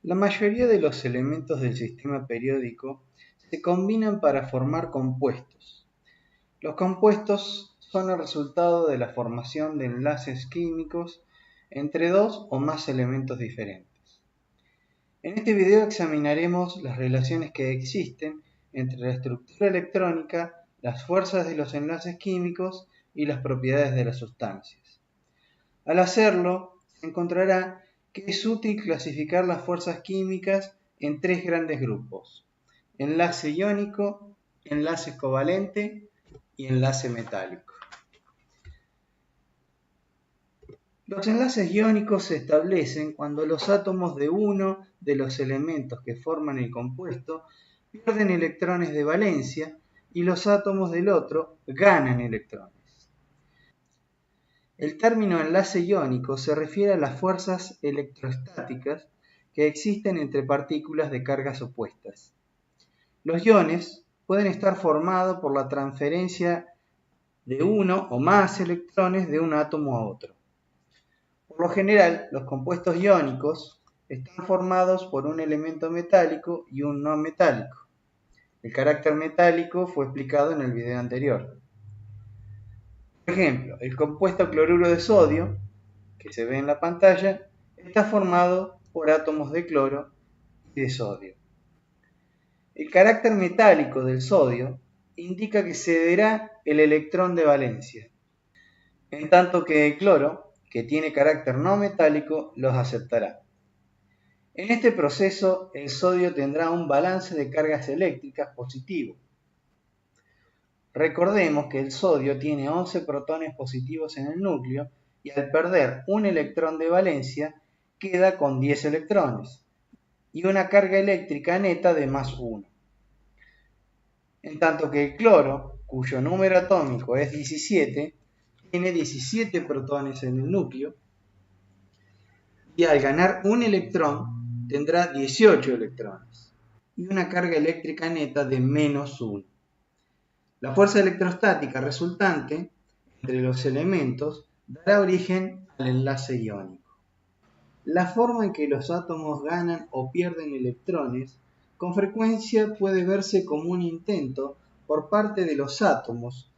La mayoría de los elementos del sistema periódico se combinan para formar compuestos. Los compuestos son el resultado de la formación de enlaces químicos entre dos o más elementos diferentes. En este video examinaremos las relaciones que existen entre la estructura electrónica, las fuerzas de los enlaces químicos y las propiedades de las sustancias. Al hacerlo, se encontrará que es útil clasificar las fuerzas químicas en tres grandes grupos: enlace iónico, enlace covalente y enlace metálico. Los enlaces iónicos se establecen cuando los átomos de uno de los elementos que forman el compuesto pierden electrones de valencia y los átomos del otro ganan electrones. El término enlace iónico se refiere a las fuerzas electrostáticas que existen entre partículas de cargas opuestas. Los iones pueden estar formados por la transferencia de uno o más electrones de un átomo a otro. Por lo general, los compuestos iónicos están formados por un elemento metálico y un no metálico. El carácter metálico fue explicado en el video anterior. Por ejemplo, el compuesto cloruro de sodio, que se ve en la pantalla, está formado por átomos de cloro y de sodio. El carácter metálico del sodio indica que cederá el electrón de valencia, en tanto que el cloro, que tiene carácter no metálico, los aceptará. En este proceso, el sodio tendrá un balance de cargas eléctricas positivo. Recordemos que el sodio tiene 11 protones positivos en el núcleo y al perder un electrón de valencia queda con 10 electrones y una carga eléctrica neta de más 1. En tanto que el cloro, cuyo número atómico es 17, tiene 17 protones en el núcleo y al ganar un electrón tendrá 18 electrones y una carga eléctrica neta de menos 1. La fuerza electrostática resultante entre los elementos dará origen al enlace iónico. La forma en que los átomos ganan o pierden electrones con frecuencia puede verse como un intento por parte de los átomos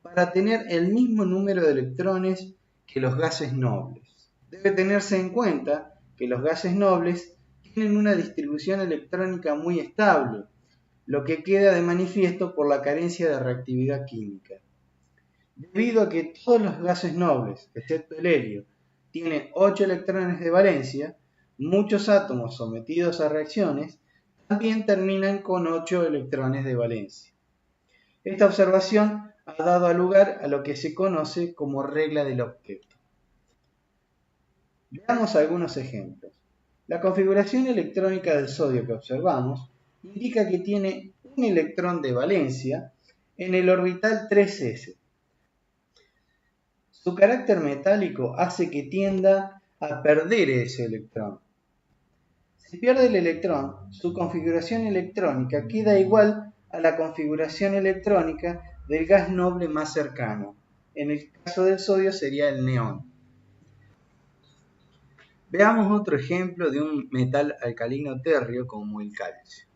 para tener el mismo número de electrones que los gases nobles. Debe tenerse en cuenta que los gases nobles tienen una distribución electrónica muy estable, lo que queda de manifiesto por la carencia de reactividad química. Debido a que todos los gases nobles, excepto el helio, tienen 8 electrones de valencia, muchos átomos sometidos a reacciones también terminan con 8 electrones de valencia. Esta observación ha dado lugar a lo que se conoce como regla del octeto. Veamos algunos ejemplos. La configuración electrónica del sodio que observamos indica que tiene un electrón de valencia en el orbital 3s. Su carácter metálico hace que tienda a perder ese electrón. Si pierde el electrón, su configuración electrónica queda igual a la configuración electrónica del gas noble más cercano. En el caso del sodio sería el neón. Veamos otro ejemplo de un metal alcalino térreo como el calcio.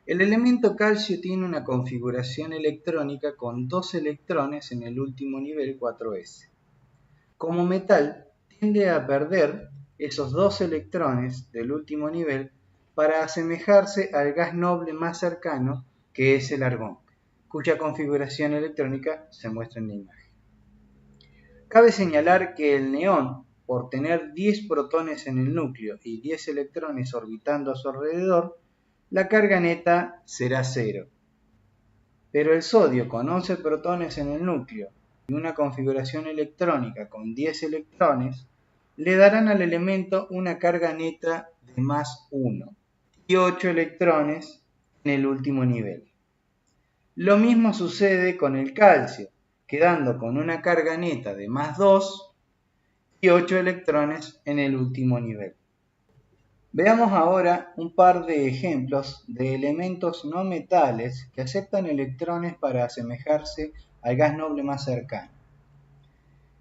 El elemento calcio tiene una configuración electrónica con 2 electrones en el último nivel 4s. Como metal, tiende a perder esos 2 electrones del último nivel para asemejarse al gas noble más cercano, que es el argón, cuya configuración electrónica se muestra en la imagen. Cabe señalar que el neón, por tener 10 protones en el núcleo y 10 electrones orbitando a su alrededor, la carga neta será 0. Pero el sodio, con 11 protones en el núcleo y una configuración electrónica con 10 electrones, le darán al elemento una carga neta de más 1 y 8 electrones en el último nivel. Lo mismo sucede con el calcio, quedando con una carga neta de más 2 y 8 electrones en el último nivel. Veamos ahora un par de ejemplos de elementos no metales que aceptan electrones para asemejarse al gas noble más cercano.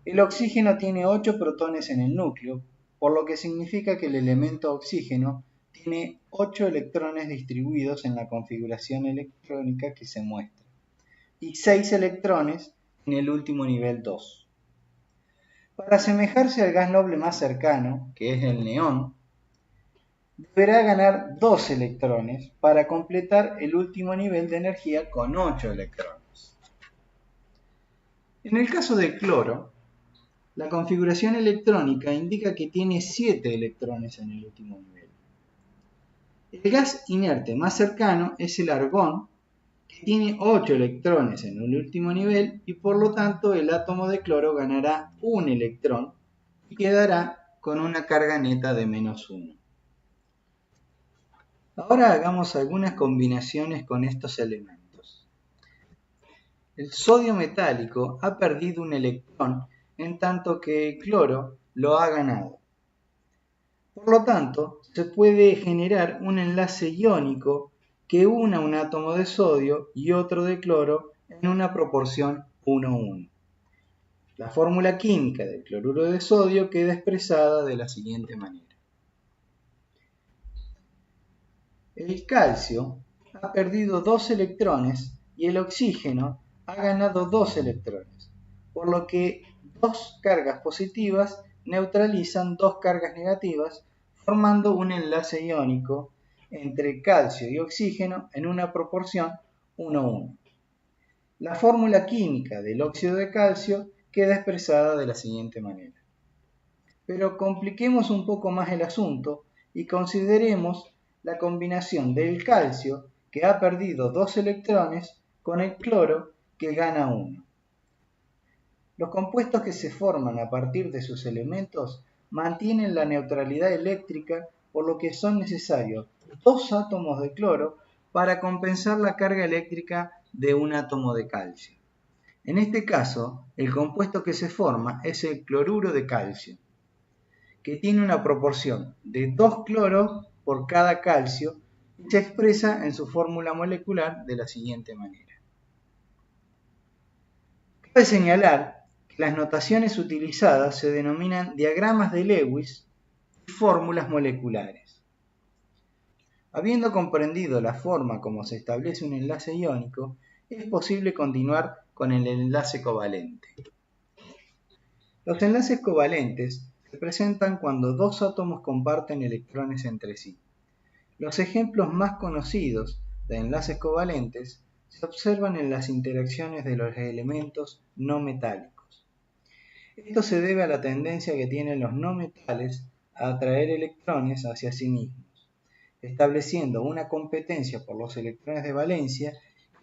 El oxígeno tiene 8 protones en el núcleo, por lo que significa que el elemento oxígeno tiene 8 electrones distribuidos en la configuración electrónica que se muestra y 6 electrones en el último nivel 2. Para asemejarse al gas noble más cercano, que es el neón, deberá ganar 2 electrones para completar el último nivel de energía con 8 electrones. En el caso del cloro, la configuración electrónica indica que tiene 7 electrones en el último nivel. El gas inerte más cercano es el argón, que tiene 8 electrones en el último nivel y por lo tanto el átomo de cloro ganará un electrón y quedará con una carga neta de -1. Ahora hagamos algunas combinaciones con estos elementos. El sodio metálico ha perdido un electrón en tanto que el cloro lo ha ganado. Por lo tanto, se puede generar un enlace iónico que una un átomo de sodio y otro de cloro en una proporción 1:1. La fórmula química del cloruro de sodio queda expresada de la siguiente manera. El calcio ha perdido 2 electrones y el oxígeno ha ganado 2 electrones, por lo que 2 cargas positivas neutralizan 2 cargas negativas, formando un enlace iónico entre calcio y oxígeno en una proporción 1:1. La fórmula química del óxido de calcio queda expresada de la siguiente manera. Pero compliquemos un poco más el asunto y consideremos la combinación del calcio, que ha perdido 2 electrones, con el cloro, que gana 1. Los compuestos que se forman a partir de sus elementos mantienen la neutralidad eléctrica, por lo que son necesarios 2 átomos de cloro para compensar la carga eléctrica de un átomo de calcio. En este caso, el compuesto que se forma es el cloruro de calcio, que tiene una proporción de 2 cloros por cada calcio y se expresa en su fórmula molecular de la siguiente manera. Cabe señalar que las notaciones utilizadas se denominan diagramas de Lewis y fórmulas moleculares. Habiendo comprendido la forma como se establece un enlace iónico, es posible continuar con el enlace covalente. Los enlaces covalentes se presentan cuando 2 átomos comparten electrones entre sí. Los ejemplos más conocidos de enlaces covalentes se observan en las interacciones de los elementos no metálicos. Esto se debe a la tendencia que tienen los no metales a atraer electrones hacia sí mismos, estableciendo una competencia por los electrones de valencia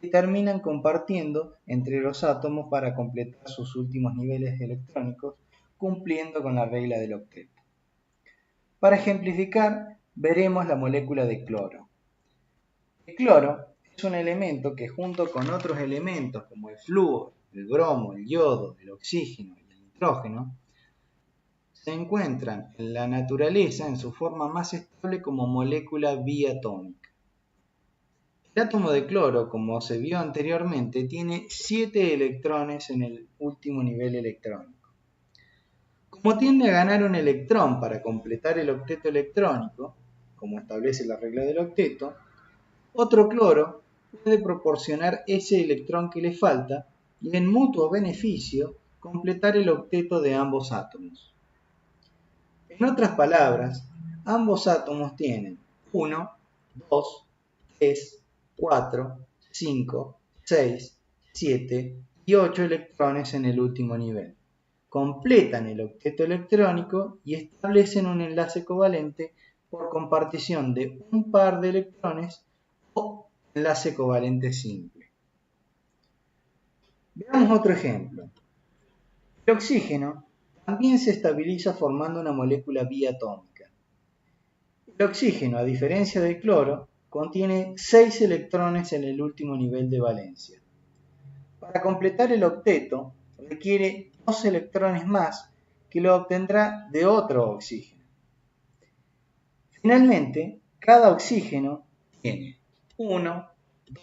que terminan compartiendo entre los átomos para completar sus últimos niveles electrónicos, cumpliendo con la regla del octeto. Para ejemplificar, veremos la molécula de cloro. El cloro es un elemento que junto con otros elementos como el flúor, el bromo, el yodo, el oxígeno y el nitrógeno, se encuentran en la naturaleza en su forma más estable como molécula biatómica. El átomo de cloro, como se vio anteriormente, tiene 7 electrones en el último nivel electrónico. Como tiende a ganar un electrón para completar el octeto electrónico, como establece la regla del octeto, otro cloro puede proporcionar ese electrón que le falta y en mutuo beneficio completar el octeto de ambos átomos. En otras palabras, ambos átomos tienen 1, 2, 3, 4, 5, 6, 7 y 8 electrones en el último nivel. Completan el octeto electrónico y establecen un enlace covalente por compartición de un par de electrones o enlace covalente simple. Veamos otro ejemplo. El oxígeno también se estabiliza formando una molécula biatómica. El oxígeno, a diferencia del cloro, contiene 6 electrones en el último nivel de valencia. Para completar el octeto, requiere 2 electrones más que lo obtendrá de otro oxígeno. Finalmente, cada oxígeno tiene 1,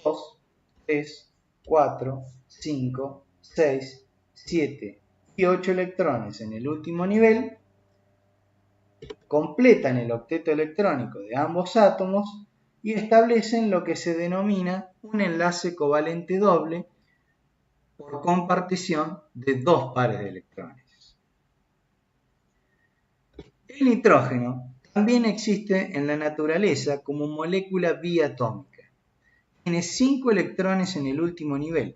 2, 3, 4, 5, 6, 7 y 8 electrones en el último nivel completan el octeto electrónico de ambos átomos y establecen lo que se denomina un enlace covalente doble por compartición de dos pares de electrones. El nitrógeno también existe en la naturaleza como molécula biatómica. Tiene 5 electrones en el último nivel.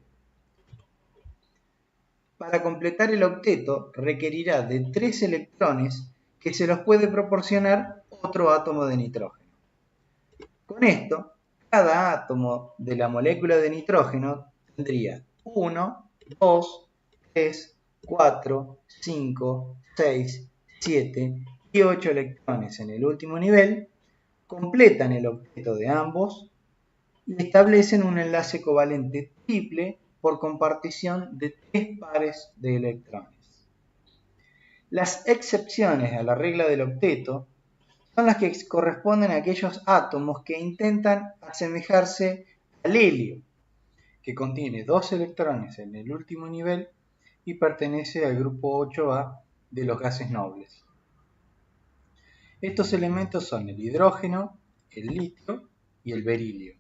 Para completar el octeto requerirá de 3 electrones que se los puede proporcionar otro átomo de nitrógeno. Con esto, cada átomo de la molécula de nitrógeno tendría 1, 2, 3, 4, 5, 6, 7 y 8 electrones en el último nivel, completan el octeto de ambos y establecen un enlace covalente triple por compartición de 3 pares de electrones. Las excepciones a la regla del octeto son las que corresponden a aquellos átomos que intentan asemejarse al helio, que contiene 2 electrones en el último nivel y pertenece al grupo 8A de los gases nobles. Estos elementos son el hidrógeno, el litio y el berilio.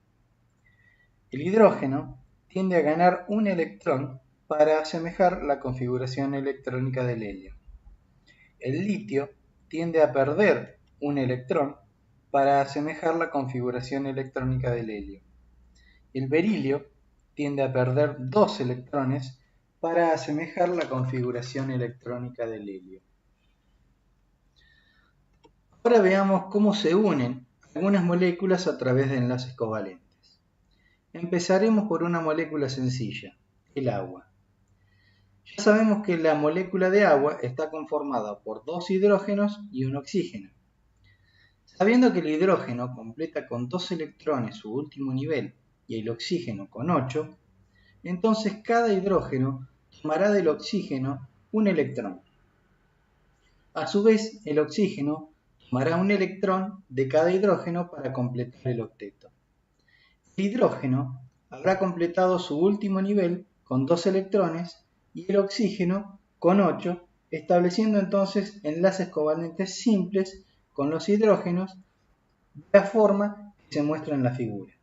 El hidrógeno tiende a ganar un electrón para asemejar la configuración electrónica del helio. El litio tiende a perder un electrón para asemejar la configuración electrónica del helio. El berilio tiende a perder 2 electrones para asemejar la configuración electrónica del helio. Ahora veamos cómo se unen algunas moléculas a través de enlaces covalentes. Empezaremos por una molécula sencilla, el agua. Ya sabemos que la molécula de agua está conformada por 2 hidrógenos y un oxígeno. Sabiendo que el hidrógeno completa con 2 electrones su último nivel y el oxígeno con 8, entonces cada hidrógeno tomará del oxígeno un electrón. A su vez, el oxígeno tomará un electrón de cada hidrógeno para completar el octeto. El hidrógeno habrá completado su último nivel con 2 electrones y el oxígeno con 8, estableciendo entonces enlaces covalentes simples con los hidrógenos de la forma que se muestra en la figura.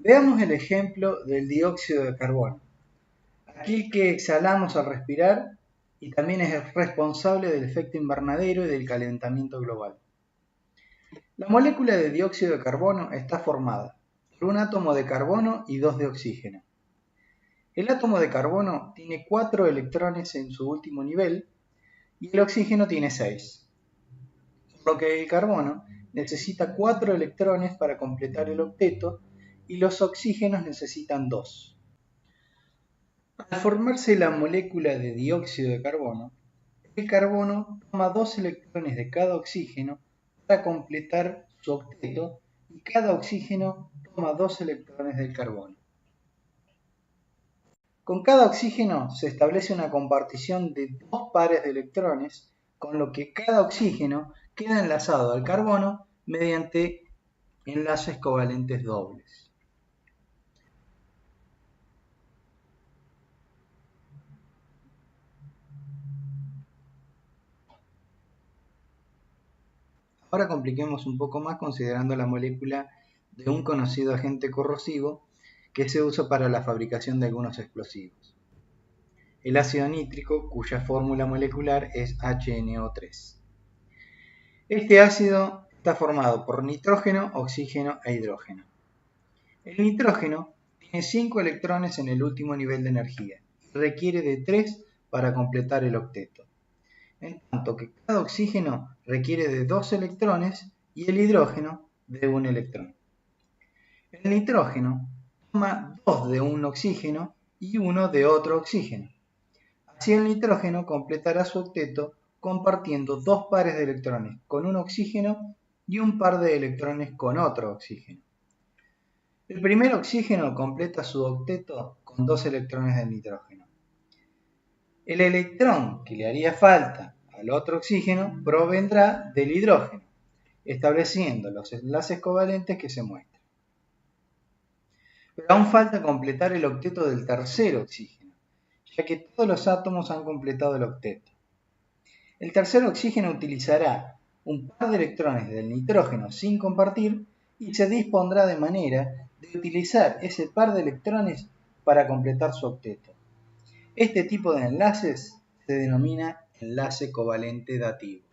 Veamos el ejemplo del dióxido de carbono, aquel que exhalamos al respirar y también es responsable del efecto invernadero y del calentamiento global. La molécula de dióxido de carbono está formada por un átomo de carbono y 2 de oxígeno. El átomo de carbono tiene 4 electrones en su último nivel y el oxígeno tiene 6, por lo que el carbono necesita 4 electrones para completar el octeto y los oxígenos necesitan 2. Al formarse la molécula de dióxido de carbono, el carbono toma 2 electrones de cada oxígeno para completar su octeto y cada oxígeno toma 2 electrones del carbono. Con cada oxígeno se establece una compartición de 2 pares de electrones, con lo que cada oxígeno queda enlazado al carbono mediante enlaces covalentes dobles. Ahora compliquemos un poco más considerando la molécula de un conocido agente corrosivo que se usa para la fabricación de algunos explosivos. El ácido nítrico, cuya fórmula molecular es HNO3. Este ácido está formado por nitrógeno, oxígeno e hidrógeno. El nitrógeno tiene 5 electrones en el último nivel de energía y requiere de 3 para completar el octeto, en tanto que cada oxígeno requiere de 2 electrones y el hidrógeno de 1 electrón. El nitrógeno toma 2 de un oxígeno y 1 de otro oxígeno. Así el nitrógeno completará su octeto compartiendo 2 pares de electrones con un oxígeno y un par de electrones con otro oxígeno. El primer oxígeno completa su octeto con 2 electrones de nitrógeno. El electrón que le haría falta al otro oxígeno provendrá del hidrógeno, estableciendo los enlaces covalentes que se muestran. Pero aún falta completar el octeto del tercer oxígeno, ya que todos los átomos han completado el octeto. El tercer oxígeno utilizará un par de electrones del nitrógeno sin compartir y se dispondrá de manera de utilizar ese par de electrones para completar su octeto. Este tipo de enlaces se denomina enlace covalente dativo.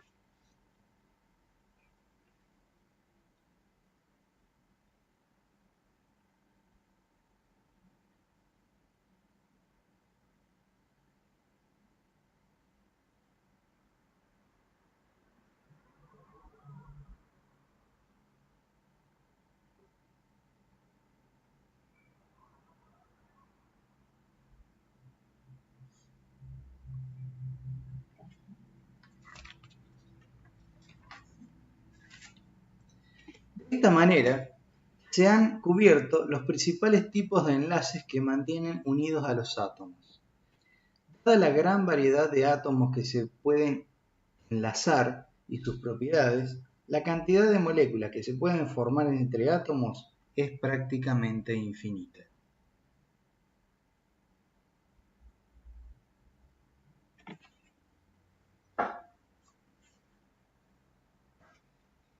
De esta manera, se han cubierto los principales tipos de enlaces que mantienen unidos a los átomos. Dada la gran variedad de átomos que se pueden enlazar y sus propiedades, la cantidad de moléculas que se pueden formar entre átomos es prácticamente infinita.